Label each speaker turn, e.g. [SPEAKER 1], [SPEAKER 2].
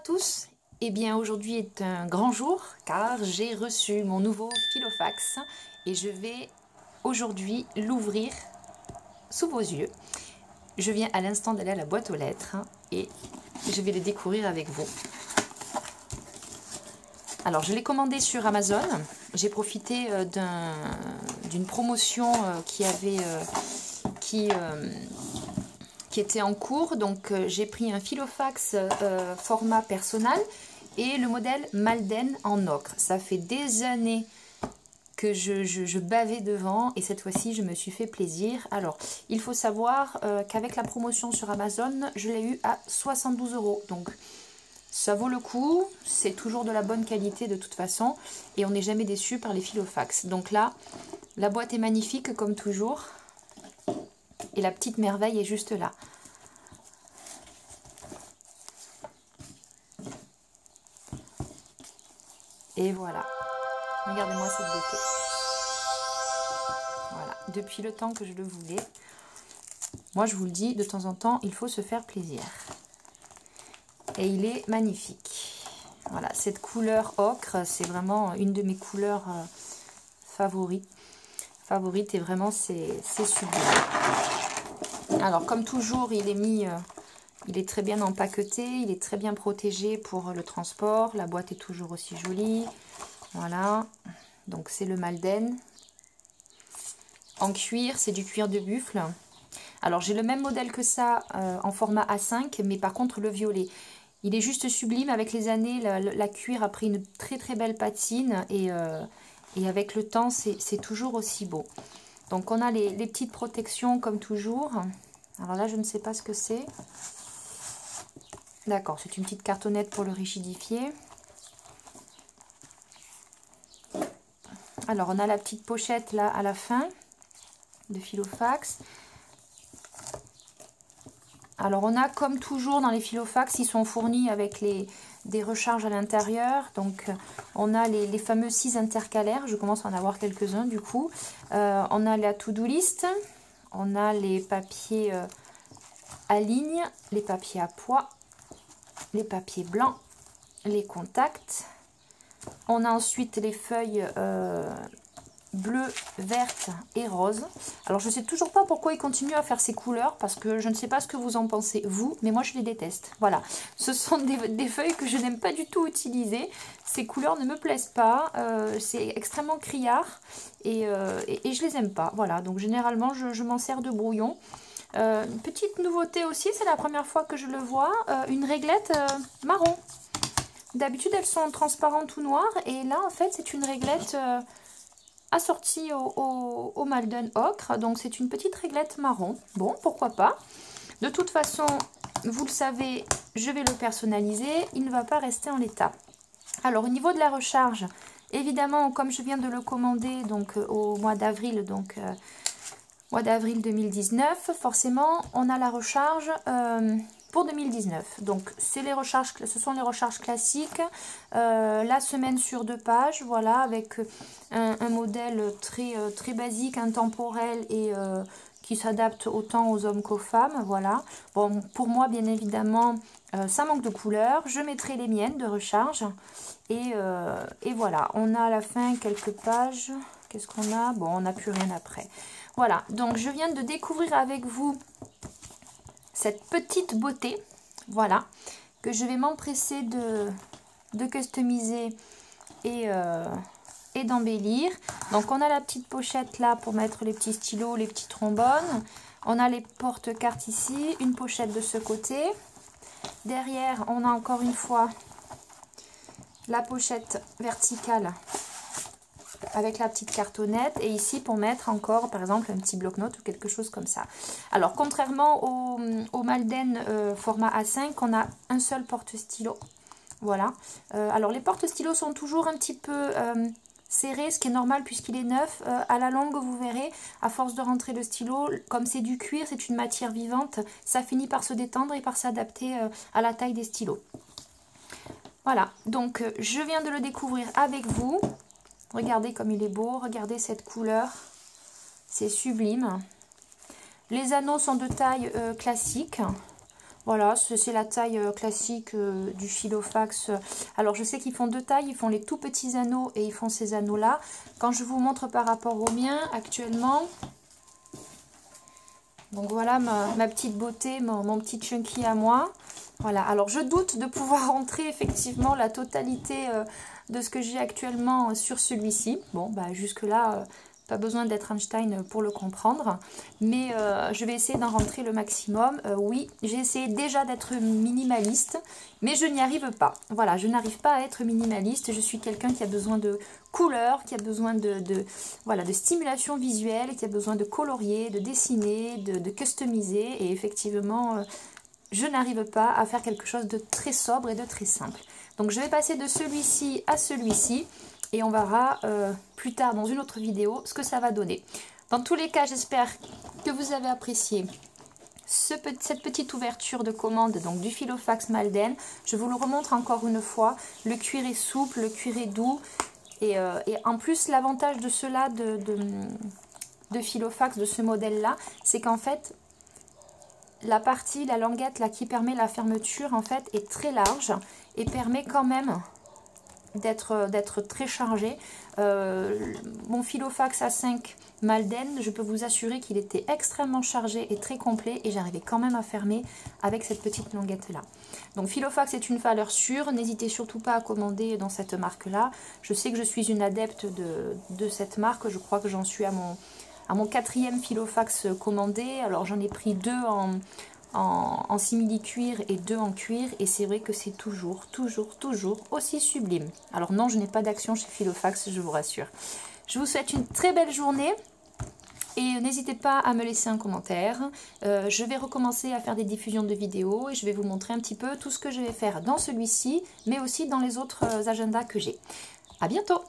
[SPEAKER 1] tous, eh bien aujourd'hui est un grand jour car j'ai reçu mon nouveau Filofax et je vais aujourd'hui l'ouvrir sous vos yeux. Je viens à l'instant d'aller à la boîte aux lettres et je vais le découvrir avec vous. Alors je l'ai commandé sur Amazon, j'ai profité d'une promotion qui était en cours, donc j'ai pris un Filofax format personnel et le modèle Malden en ocre. Ça fait des années que je bavais devant et cette fois-ci je me suis fait plaisir. Alors il faut savoir qu'avec la promotion sur Amazon je l'ai eu à 72 €, donc ça vaut le coup, c'est toujours de la bonne qualité de toute façon et on n'est jamais déçu par les Filofax. Donc là la boîte est magnifique comme toujours et la petite merveille est juste là. Et voilà, regardez-moi cette beauté. Voilà, depuis le temps que je le voulais. Moi je vous le dis, de temps en temps, il faut se faire plaisir. Et il est magnifique. Voilà, cette couleur ocre, c'est vraiment une de mes couleurs favorites. Et vraiment, c'est sublime. Alors, comme toujours, il est très bien empaqueté, il est très bien protégé pour le transport. La boîte est toujours aussi jolie. Voilà, donc c'est le Malden. En cuir, c'est du cuir de buffle. Alors j'ai le même modèle que ça en format A5, mais par contre le violet. Il est juste sublime, avec les années, la cuir a pris une très très belle patine et avec le temps c'est toujours aussi beau. Donc on a les petites protections comme toujours. Alors là je ne sais pas ce que c'est. D'accord, c'est une petite cartonnette pour le rigidifier. Alors on a la petite pochette là à la fin de Filofax. Alors on a comme toujours dans les Filofax, ils sont fournis avec des recharges à l'intérieur. Donc on a les fameux 6 intercalaires, je commence à en avoir quelques-uns du coup. On a la to-do list, on a les papiers à ligne, les papiers à poids, les papiers blancs, les contacts. On a ensuite les feuilles bleu, verte et rose. Alors je ne sais toujours pas pourquoi ils continuent à faire ces couleurs, parce que je ne sais pas ce que vous en pensez vous, mais moi je les déteste. Voilà, ce sont des feuilles que je n'aime pas du tout utiliser. Ces couleurs ne me plaisent pas, c'est extrêmement criard et je les aime pas. Voilà, donc généralement je m'en sers de brouillon. Petite nouveauté aussi, c'est la première fois que je le vois, une réglette marron. D'habitude elles sont transparentes ou noires, et là en fait c'est une réglette assortie au Malden ocre, donc c'est une petite réglette marron. Bon, pourquoi pas. De toute façon, vous le savez, je vais le personnaliser, il ne va pas rester en l'état. Alors au niveau de la recharge, évidemment comme je viens de le commander donc au mois d'avril, donc mois d'avril 2019, forcément on a la recharge pour 2019. Donc c'est les recharges, ce sont les recharges classiques, la semaine sur 2 pages, voilà, avec un modèle très basique, intemporel et qui s'adapte autant aux hommes qu'aux femmes, voilà. Bon, pour moi bien évidemment ça manque de couleurs, je mettrai les miennes de recharge et voilà, on a à la fin quelques pages. Qu'est-ce qu'on a? Bon, on n'a plus rien après. Voilà, donc je viens de découvrir avec vous cette petite beauté, voilà, que je vais m'empresser de customiser et d'embellir. Donc on a la petite pochette là pour mettre les petits stylos, les petits trombones. On a les porte-cartes ici, une pochette de ce côté. Derrière, on a encore une fois la pochette verticale avec la petite cartonnette, et ici pour mettre encore par exemple un petit bloc-notes ou quelque chose comme ça. Alors contrairement au Malden format A5, on a un seul porte-stylo. Voilà. Alors les porte-stylos sont toujours un petit peu serrés, ce qui est normal puisqu'il est neuf. À la longue, vous verrez, à force de rentrer le stylo, comme c'est du cuir, c'est une matière vivante, ça finit par se détendre et par s'adapter à la taille des stylos. Voilà, donc je viens de le découvrir avec vous. Regardez comme il est beau, regardez cette couleur, c'est sublime. Les anneaux sont de taille classique, Voilà, c'est la taille classique du Filofax. Alors je sais qu'ils font deux tailles, ils font les tout petits anneaux et ils font ces anneaux-là. Quand je vous montre par rapport au mien actuellement, donc voilà ma petite beauté, mon petit chunky à moi. Voilà, alors je doute de pouvoir rentrer effectivement la totalité de ce que j'ai actuellement sur celui-ci. Bon, bah jusque-là... pas besoin d'être Einstein pour le comprendre, mais je vais essayer d'en rentrer le maximum. Oui, j'ai essayé déjà d'être minimaliste, mais je n'y arrive pas. Voilà, je n'arrive pas à être minimaliste. Je suis quelqu'un qui a besoin de couleurs, qui a besoin voilà, de stimulation visuelle, qui a besoin de colorier, de dessiner, de customiser. Et effectivement, je n'arrive pas à faire quelque chose de très sobre et de très simple. Donc je vais passer de celui-ci à celui-ci. Et on verra plus tard dans une autre vidéo ce que ça va donner. Dans tous les cas, j'espère que vous avez apprécié cette petite ouverture de commande donc du Filofax Malden. Je vous le remontre encore une fois. Le cuir est souple, le cuir est doux. Et en plus, l'avantage de cela, de Filofax, de ce modèle-là, c'est qu'en fait, la languette là, qui permet la fermeture, en fait, est très large et permet quand même... d'être très chargé. Mon Filofax A5 Malden, je peux vous assurer qu'il était extrêmement chargé et très complet et j'arrivais quand même à fermer avec cette petite languette là. Donc Filofax est une valeur sûre, n'hésitez surtout pas à commander dans cette marque là. Je sais que je suis une adepte de cette marque, je crois que j'en suis à mon 4e Filofax commandé. Alors j'en ai pris 2 en simili-cuir et 2 en cuir et c'est vrai que c'est toujours aussi sublime. Alors non, je n'ai pas d'action chez Filofax, je vous rassure. Je vous souhaite une très belle journée et n'hésitez pas à me laisser un commentaire. Je vais recommencer à faire des diffusions de vidéos et je vais vous montrer un petit peu tout ce que je vais faire dans celui-ci mais aussi dans les autres agendas que j'ai. À bientôt!